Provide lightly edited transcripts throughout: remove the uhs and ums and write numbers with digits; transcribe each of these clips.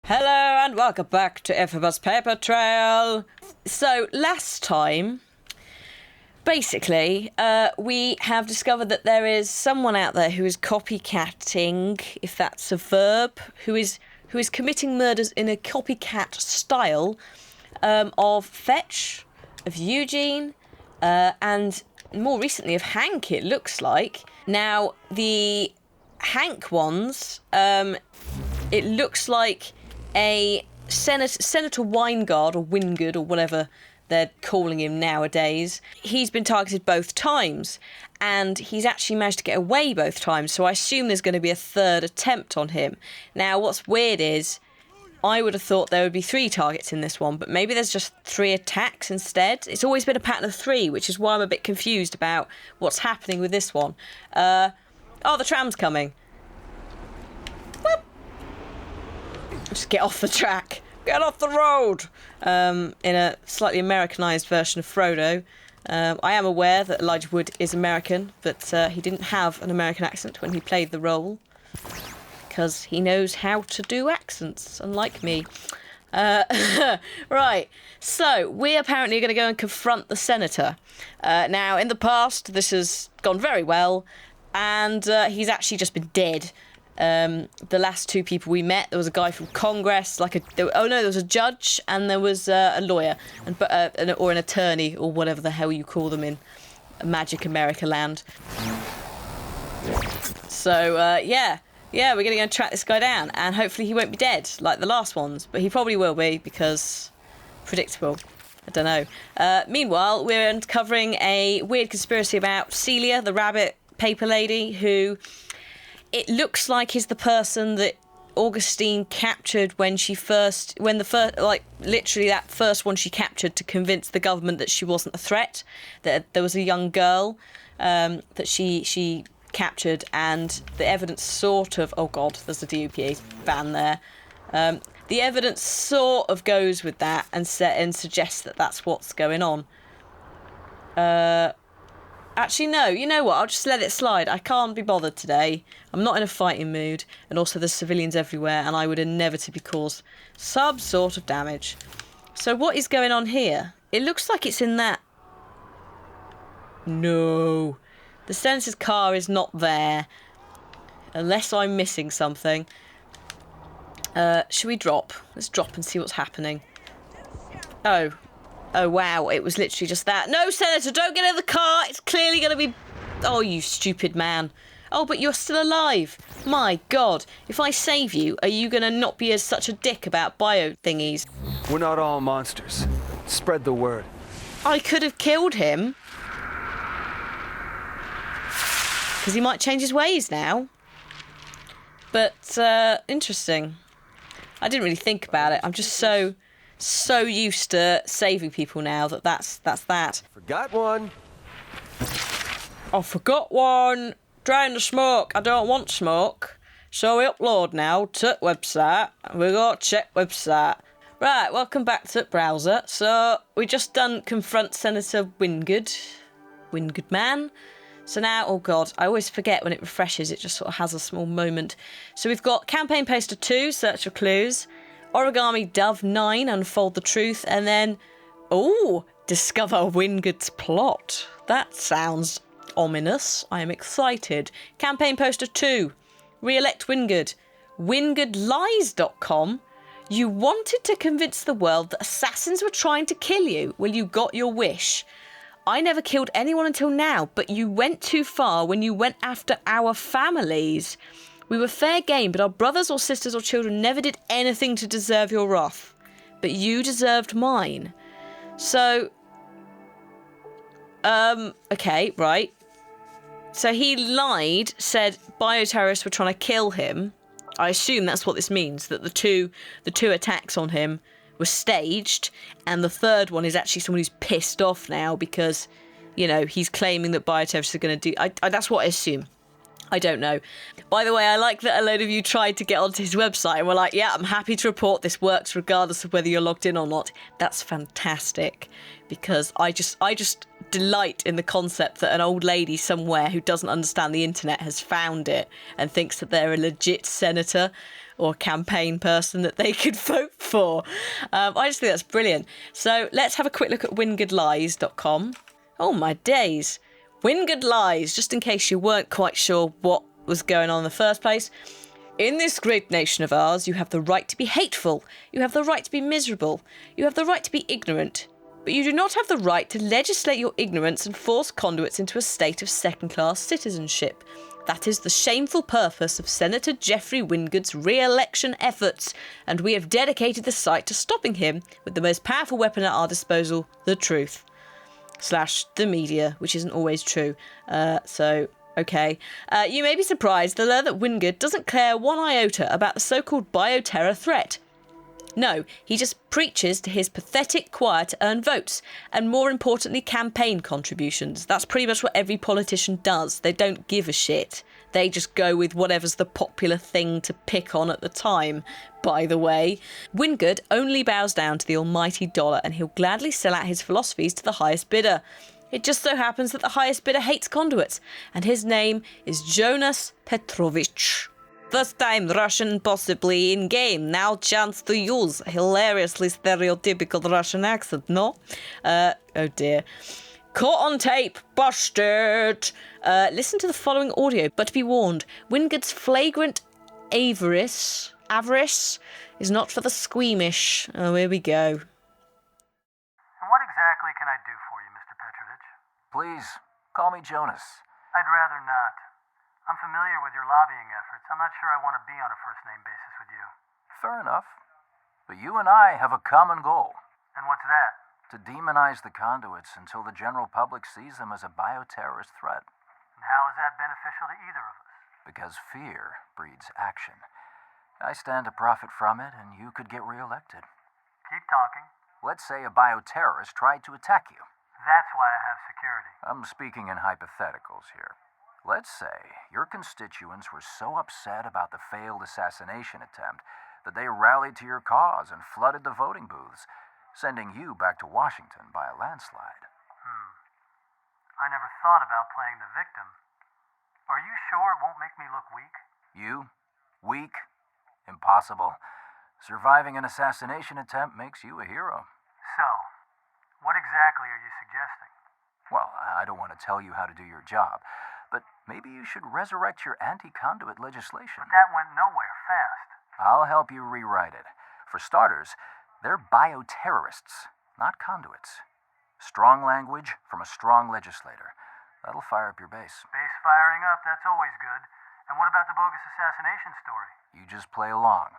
Hello and welcome back to inFamous Paper Trail. So last time, basically, we have discovered that there is someone out there who is copycatting, if that's a verb, who is committing murders in a copycat style of Fetch, of Eugene, and more recently of Hank, it looks like. Now, the Hank ones, it looks like a Senator Weingard or Wingard or whatever they're calling him nowadays. He's been targeted both times and he's actually managed to get away both times, so I assume there's going to be a third attempt on him. Now, what's weird is I would have thought there would be 3 targets in this one, but maybe there's just 3 attacks instead. It's always been a pattern of 3, which is why I'm a bit confused about what's happening with this one. Oh, the tram's coming. Whoop. Just get off the track. Get off the road! In a slightly Americanised version of Frodo. I am aware that Elijah Wood is American, but he didn't have an American accent when he played the role, because he knows how to do accents, unlike me. Right, so we apparently are going to go and confront the senator. Now, in the past, this has gone very well, and he's actually just been dead. The last 2 people we met, there was a guy from Congress, there was a judge, and there was a lawyer, or an attorney, or whatever the hell you call them in Magic America land. So, yeah, we're going to go and track this guy down, and hopefully he won't be dead, like the last ones, but he probably will be, because predictable. I don't know. Meanwhile, we're uncovering a weird conspiracy about Celia, the rabbit paper lady, who it looks like is the person that Augustine captured literally that first one she captured to convince the government that she wasn't a threat, that there was a young girl that she captured, and the evidence sort of, oh god, there's a DUP ban there. The evidence sort of goes with that and suggests that that's what's going on. Actually, no, you know what? I'll just let it slide. I can't be bothered today. I'm not in a fighting mood, and also there's civilians everywhere, and I would inevitably cause some sort of damage. So what is going on here? It looks like it's in that... No. The senator's car is not there. Unless I'm missing something. Should we drop? Let's drop and see what's happening. Oh, wow, it was literally just that. No, Senator, don't get in the car. It's clearly going to be... Oh, you stupid man. Oh, but you're still alive. My God. If I save you, are you going to not be such a dick about bio thingies? We're not all monsters. Spread the word. I could have killed him. Because he might change his ways now. But, interesting. I didn't really think about it. I'm just so used to saving people now that's that. Forgot one. I forgot one. Drain the smoke. I don't want smoke. So we upload now to website. We got to check website. Right, welcome back to browser. So we just done confront Senator Wingard man. So now, oh god, I always forget when it refreshes. It just sort of has a small moment. So we've got campaign poster 2, search for clues. Origami Dove 9, unfold the truth, and then, discover Wingard's plot. That sounds ominous. I am excited. Campaign poster 2, re-elect Wingard. WingardLies.com. You wanted to convince the world that assassins were trying to kill you. Well, you got your wish. I never killed anyone until now, but you went too far when you went after our families. We were fair game, but our brothers or sisters or children never did anything to deserve your wrath. But you deserved mine. So, okay, right. So he lied, said bioterrorists were trying to kill him. I assume that's what this means, that the two attacks on him were staged, and the third one is actually someone who's pissed off now because, you know, he's claiming that bioterrorists are going to do... that's what I assume. I don't know. By the way, I like that a load of you tried to get onto his website and were like, yeah, I'm happy to report this works regardless of whether you're logged in or not. That's fantastic, because I just delight in the concept that an old lady somewhere who doesn't understand the internet has found it and thinks that they're a legit senator or campaign person that they could vote for. I just think that's brilliant. So let's have a quick look at wingoodlies.com. Oh my days. Wingood Lies, just in case you weren't quite sure what was going on in the first place. In this great nation of ours, you have the right to be hateful. You have the right to be miserable. You have the right to be ignorant. But you do not have the right to legislate your ignorance and force conduits into a state of second-class citizenship. That is the shameful purpose of Senator Geoffrey Wingood's re-election efforts, and we have dedicated the site to stopping him with the most powerful weapon at our disposal, the truth. / the media, which isn't always true. Okay. You may be surprised to learn that Wingood doesn't care one iota about the so-called bioterror threat. No, he just preaches to his pathetic choir to earn votes, and more importantly, campaign contributions. That's pretty much what every politician does. They don't give a shit. They just go with whatever's the popular thing to pick on at the time, by the way. Wingood only bows down to the almighty dollar, and he'll gladly sell out his philosophies to the highest bidder. It just so happens that the highest bidder hates conduits, and his name is Jonas Petrovich. First time Russian possibly in game. Now chance to use hilariously stereotypical Russian accent, no? Oh dear. Caught on tape. Busted. Listen to the following audio, but be warned, Wingood's flagrant avarice is not for the squeamish. Oh, here we go. And what exactly can I do for you, Mr. Petrovich? Please, call me Jonas. I'd rather not. I'm familiar with your lobbying efforts. I'm not sure I want to be on a first-name basis with you. Fair enough. But you and I have a common goal. And what's that? To demonize the conduits until the general public sees them as a bioterrorist threat. And how is that beneficial to either of us? Because fear breeds action. I stand to profit from it, and you could get reelected. Keep talking. Let's say a bioterrorist tried to attack you. That's why I have security. I'm speaking in hypotheticals here. Let's say your constituents were so upset about the failed assassination attempt that they rallied to your cause and flooded the voting booths, sending you back to Washington by a landslide. I never thought about playing the victim. Are you sure it won't make me look weak? You? Weak? Impossible. Surviving an assassination attempt makes you a hero. So, what exactly are you suggesting? Well, I don't want to tell you how to do your job, but maybe you should resurrect your anti-conduit legislation. But that went nowhere fast. I'll help you rewrite it. For starters, they're bioterrorists, not conduits. Strong language from a strong legislator. That'll fire up your base. Base firing up, that's always good. And what about the bogus assassination story? You just play along.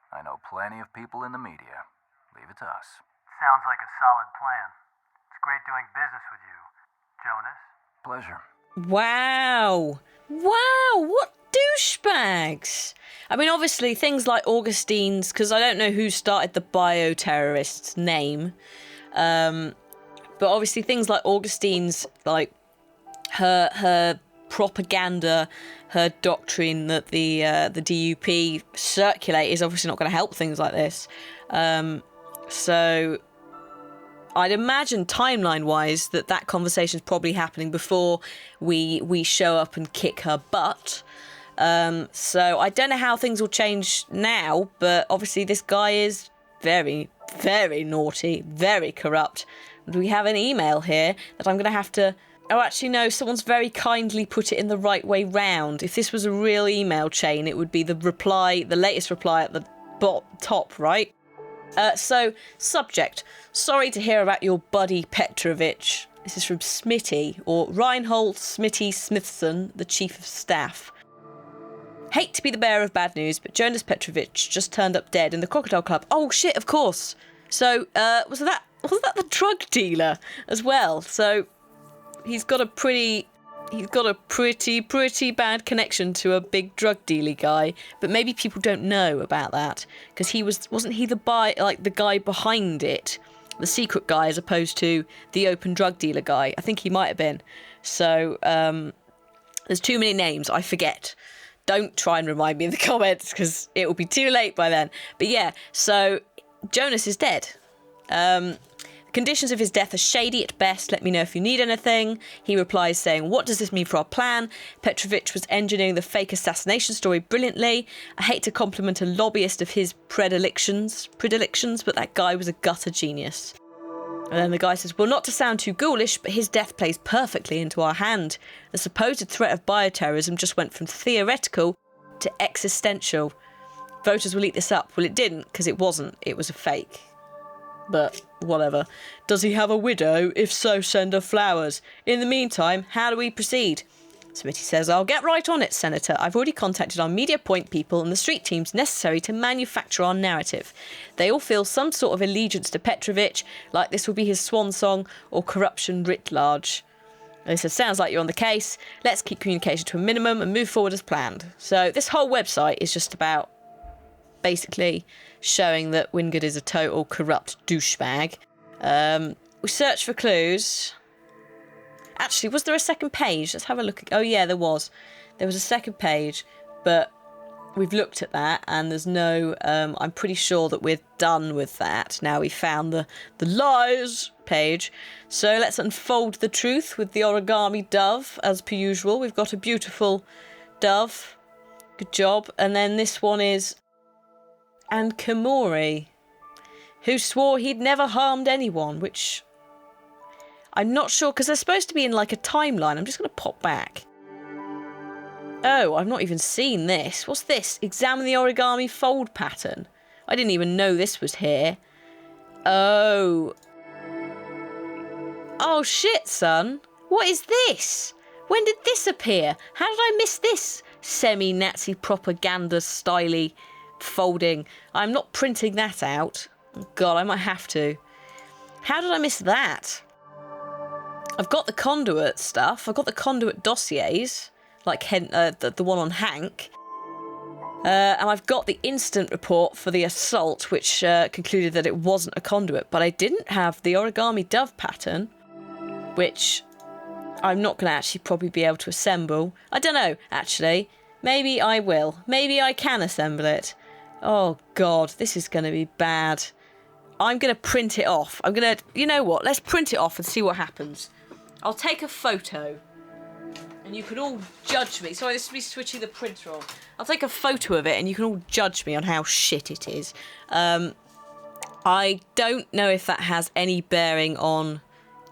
I know plenty of people in the media. Leave it to us. Sounds like a solid plan. It's great doing business with you, Jonas. Pleasure. Wow, what douchebags. I mean, obviously, things like Augustine's, because I don't know who started the bioterrorist's name, but obviously things like Augustine's, like, her propaganda, her doctrine that the DUP circulate is obviously not going to help things like this. So I'd imagine timeline-wise that conversation is probably happening before we show up and kick her butt. So I don't know how things will change now, but obviously this guy is very, very naughty, very corrupt. We have an email here that I'm going to have to... Oh, actually, no, someone's very kindly put it in the right way round. If this was a real email chain, it would be the latest reply at the top, right? So, subject. Sorry to hear about your buddy Petrovich. This is from Smitty, or Reinhold Smitty Smithson, the Chief of Staff. Hate to be the bearer of bad news, but Jonas Petrovich just turned up dead in the Crocodile Club. Oh, shit, of course. So, was that the drug dealer as well? So, he's got a pretty bad connection to a big drug dealer guy, but maybe people don't know about that because wasn't he the guy behind it, the secret guy, as opposed to the open drug dealer guy? I think he might have been. So there's too many names, I forget. Don't try and remind me in the comments because it will be too late by then. But yeah, so Jonas is dead. Conditions of his death are shady at best. Let me know if you need anything. He replies saying, what does this mean for our plan? Petrovich was engineering the fake assassination story brilliantly. I hate to compliment a lobbyist of his predilections, but that guy was a gutter genius. And then the guy says, well, not to sound too ghoulish, but his death plays perfectly into our hand. The supposed threat of bioterrorism just went from theoretical to existential. Voters will eat this up. Well, it didn't, because it wasn't. It was a fake. But whatever. Does he have a widow? If so, send her flowers. In the meantime, how do we proceed? Smitty says, I'll get right on it, Senator. I've already contacted our media point people and the street teams necessary to manufacture our narrative. They all feel some sort of allegiance to Petrovich, like this will be his swan song or corruption writ large. They said, sounds like you're on the case. Let's keep communication to a minimum and move forward as planned. So this whole website is just about basically showing that Wingard is a total corrupt douchebag. We searched for clues. Actually, was there a second page? Let's have a look. Oh, yeah, there was. There was a second page, but we've looked at that and there's no... I'm pretty sure that we're done with that. Now we found the lies page. So let's unfold the truth with the origami dove, as per usual. We've got a beautiful dove. Good job. And then this one is... And Kamori, who swore he'd never harmed anyone, which... I'm not sure, because they're supposed to be in like a timeline. I'm just going to pop back. Oh, I've not even seen this. What's this? Examine the origami fold pattern. I didn't even know this was here. Oh. Oh shit, son. What is this? When did this appear? How did I miss this semi-Nazi propaganda styly folding? I'm not printing that out. God, I might have to. How did I miss that? I've got the conduit stuff. I've got the conduit dossiers, like the one on Hank. And I've got the instant report for the assault, which concluded that it wasn't a conduit. But I didn't have the origami dove pattern, which I'm not going to actually probably be able to assemble. I don't know, actually. Maybe I will. Maybe I can assemble it. Oh, God, this is going to be bad. I'm going to print it off. I'm going to... You know what? Let's print it off and see what happens. I'll take a photo, and you can all judge me. Sorry, this is me switching the printer on. I'll take a photo of it, and you can all judge me on how shit it is. I don't know if that has any bearing on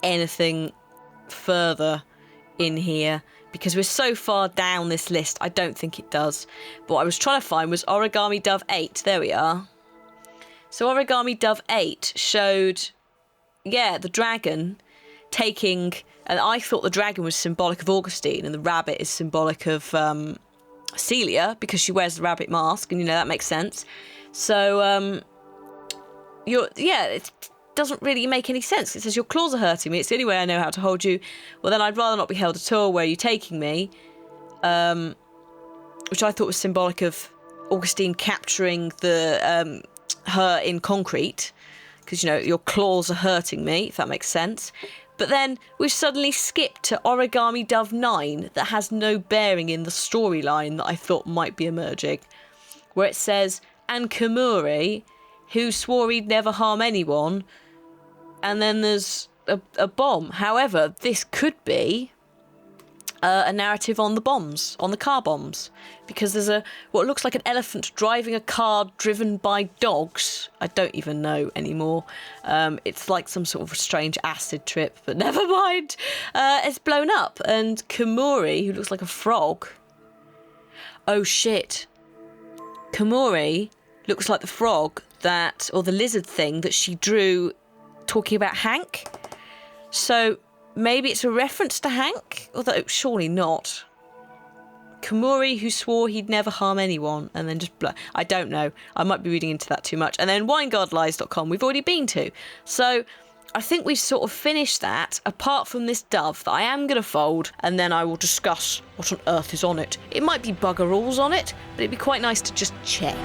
anything further in here, because we're so far down this list, I don't think it does. But what I was trying to find was Origami Dove 8. There we are. So Origami Dove 8 showed, yeah, the dragon taking... And I thought the dragon was symbolic of Augustine and the rabbit is symbolic of Celia, because she wears the rabbit mask, and, you know, that makes sense. So, it doesn't really make any sense. It says, your claws are hurting me. It's the only way I know how to hold you. Well, then I'd rather not be held at all. Where are you taking me? Which I thought was symbolic of Augustine capturing the her in concrete. Because, you know, your claws are hurting me, if that makes sense. But then we've suddenly skipped to Origami Dove 9 that has no bearing in the storyline that I thought might be emerging. Where it says, and Kamuri, who swore he'd never harm anyone. And then there's a bomb. However, this could be a narrative on the bombs, on the car bombs. Because there's what looks like an elephant driving a car driven by dogs. I don't even know anymore. It's like some sort of strange acid trip, but never mind. It's blown up. And Kamuri, who looks like a frog. Oh shit. Kamuri looks like the frog that, or the lizard thing that she drew talking about Hank. So maybe it's a reference to Hank, although surely not. Kamuri, who swore he'd never harm anyone, and then just I don't know. I might be reading into that too much. And then wineguardlies.com we've already been to. So I think we've sort of finished that, apart from this dove that I am going to fold, and then I will discuss what on earth is on it. It might be bugger alls on it, but it'd be quite nice to just check.